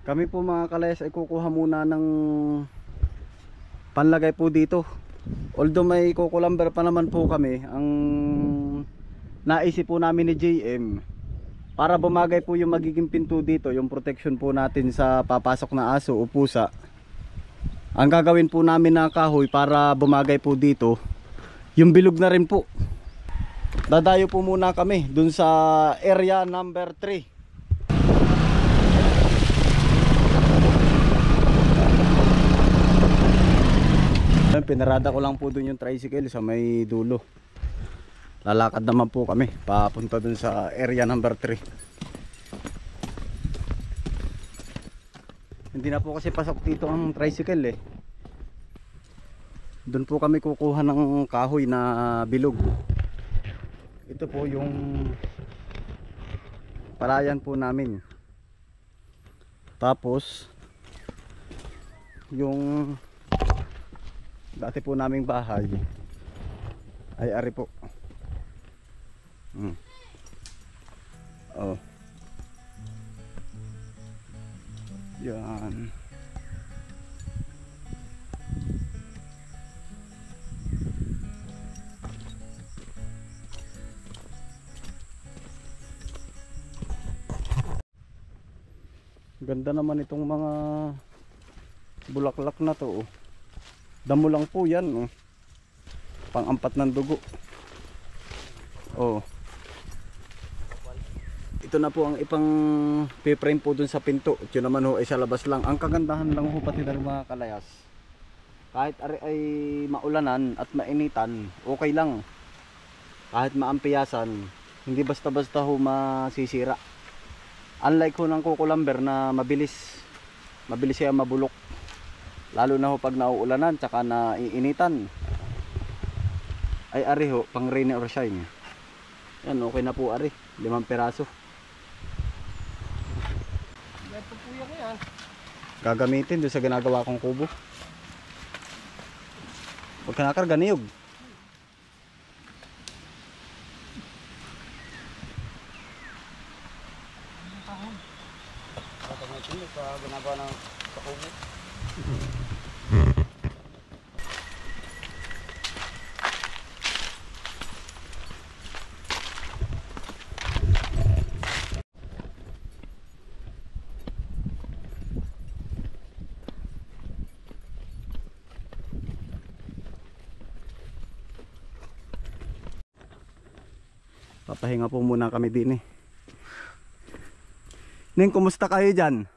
Kami po mga kalayas ay kukuha muna ng panlagay po dito. Although may kukulamber pa naman po kami, ang naisip po namin ni JM para bumagay po yung magiging pinto dito, yung protection po natin sa papasok na aso o pusa. Ang gagawin po namin na kahoy para bumagay po dito, yung bilog na rin po. Dadayo po muna kami dun sa area number 3. Pinarada ko lang po dun yung tricycle sa may dulo. Lalakad naman po kami papunta dun sa area number 3. Hindi na po kasi pasok dito ang tricycle eh. Dun po kami kukuha ng kahoy na bilog. Ito po yung palayan po namin. Tapos yung dati po naming bahay ay ari po. Oh. Yan. Ganda naman itong mga bulaklak na to. Damo lang po yan, oh. Pang-ampat ng dugo. Oh. Ito na po ang ipang pe-frame po dun sa pinto. Ito naman ho ay sa labas lang. Ang kagandahan lang ho pati ng mga kalayas, kahit ay maulanan at mainitan, okay lang. Kahit maampiyasan, hindi basta-basta ho masisira. Unlike ho ng kukulamber na mabilis siya mabulok. Lalo na ho pag nauulanan tsaka naiinitan. Ay ari ho, pang rain or shine. Yan, okay na po ari. 5 peraso. Gagamitin doon sa ginagawa kong kubo. Huwag ka nakarga niyog. Gagamitin doon sa ginagawa ng kubo. Papahinga po muna kami din eh. Ning, kumusta kayo dyan?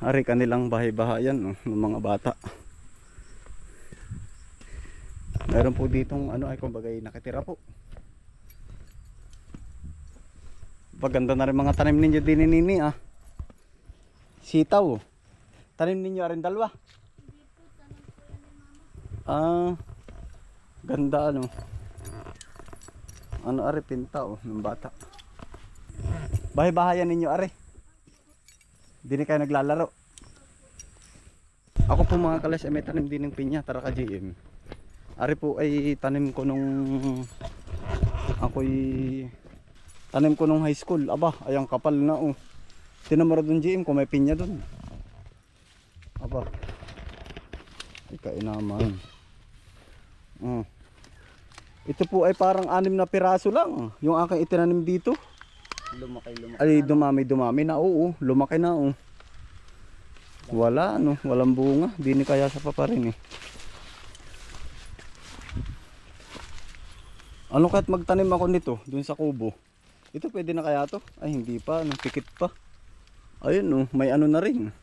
Ari kanilang bahay-bahayan, oh, ng mga bata. Meron po ditong ano ay kumbaga nakatira po. Paganda na rin mga tanim ninyo din ni ah. Sitaw. Tanim ninyo rin dalawa. Ah, ganda ano. Ano ari pinta oh ng bata. Bahay-bahayan ninyo ari. Hindi kayo naglalaro. Ako po mga kalas ay may tanim din ng pinya. Tara ka GM. Ari po ay tanim ko nung tanim ko nung high school. Aba, ayang kapal na oh. Tinamara dun GM kung may pinya dun. Aba, ikain naman. Ito po ay parang 6 na piraso lang yung aking itinanim dito. Lumaki ay dumami na. Oo, lumaki na oh. Wala no, walang bunga. Di ni kaya sa paparin eh. Ano kahit magtanim ako nito dun sa kubo, ito pwede na kaya to? Ay hindi pa, pikit pa. Ayun oh, may ano na rin.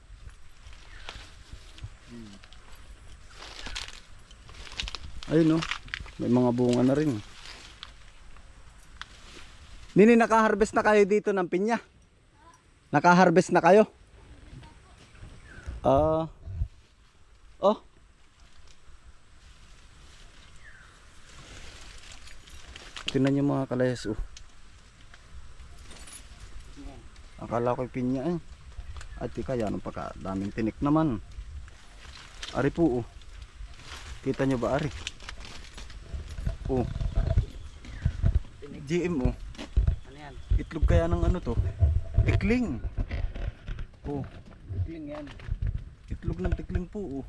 Ayun oh, may mga bunga na rin. Nini, naka-harvest na kayo dito ng pinya? Naka-harvest na kayo? Oh. Tingnan nyo mga kalayas oh. Akala ko'y pinya eh. At kaya nung daming tinik naman. Ari po oh. Kita nyo ba ari? Oh, GM oh. Ano yan? Itlog kaya ng ano to? Tikling. Oh, Tikling yan. itlog ng tikling po oh.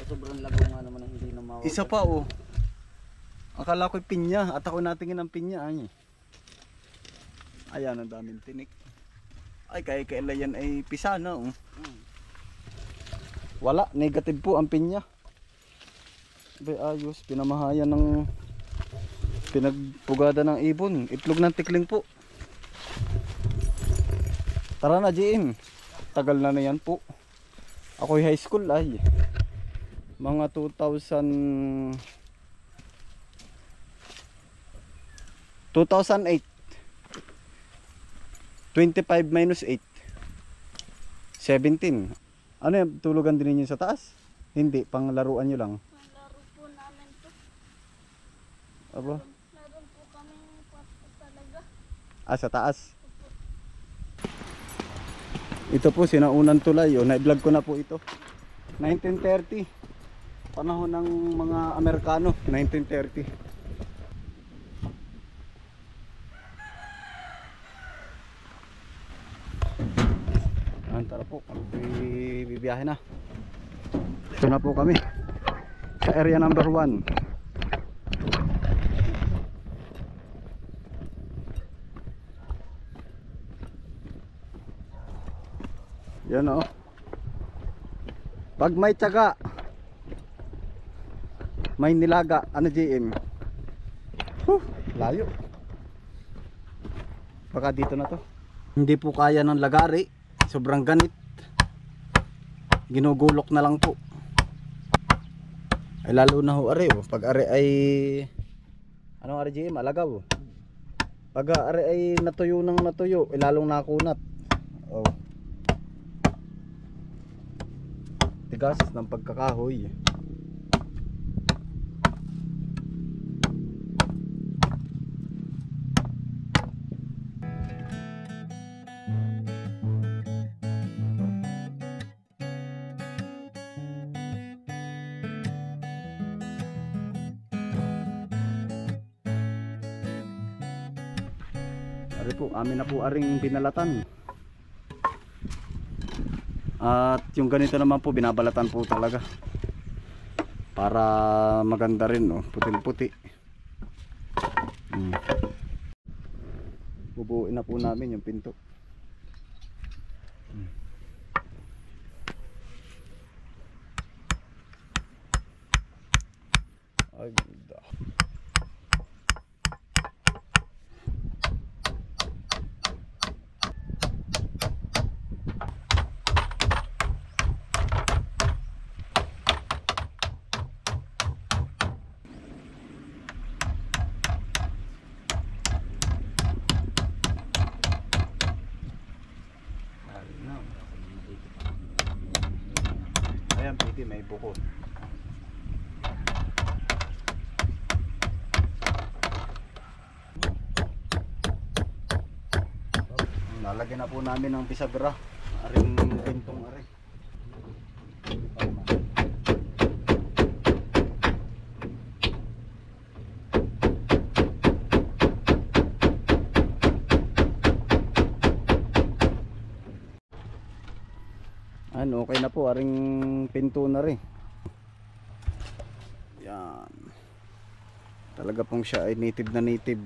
Sobrang labo nga naman ang hindi na mawag. Isa pa oh. Akala ko'y pinya at ako natingin ang pinya ay. Ayan, ang daming tinik. Ay, kaya yan ay pisana oh. Wala, negative po ang pinya. Bay ayos, pinamahayan ng pinagpugada ng ibon. Itlog ng tikling po. Tara na GM. Tagal na yan po. Ako'y high school ay. Mga 2008. 25 minus 8. 17. Ano yan? Tulugan din ninyo sa taas? Hindi, panglaruan nyo lang. Laro po namin to. Aba? Meron po kami kwarto talaga. Ah, sa taas. Ito po, sinaunan tulay. O, na-vlog ko na po ito. 1930. Panahon ng mga Amerikano. 1930. Tara po, bibiyahe na. Ito na po kami sa area number 1. Yan o. Pag may tiyaga, may nilaga. Ano GM? Layo. Baka dito na to. Hindi po kaya ng lagari. Sobrang ganit. Ginugulok na lang po. Ay lalo na ho are oh. Pag are ay ano are GM? Alagaw. Pag are ay natuyo ng natuyo, lalong nakunat. Oh. Tigas ng pagkakahoy. Ari po, amin na po aring binalatan. At yung ganito naman po, binabalatan po talaga. Para maganda rin, oh, puti-puti. Bubuuin na po namin yung pinto. Ay, ganda. Ayan, pwede may bukod. Lalagyan na po namin ng bisagra. Aring pintong ari. Ano, okay na po, aring pinto na rin. Yan. Talaga pong siya ay native na native.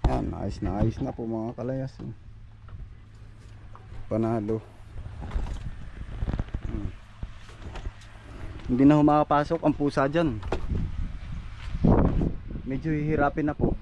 Yan, ayos na po mga kalayas. Panalo. Hindi na humapasok ang pusa dyan. Medyo hihirapin na po.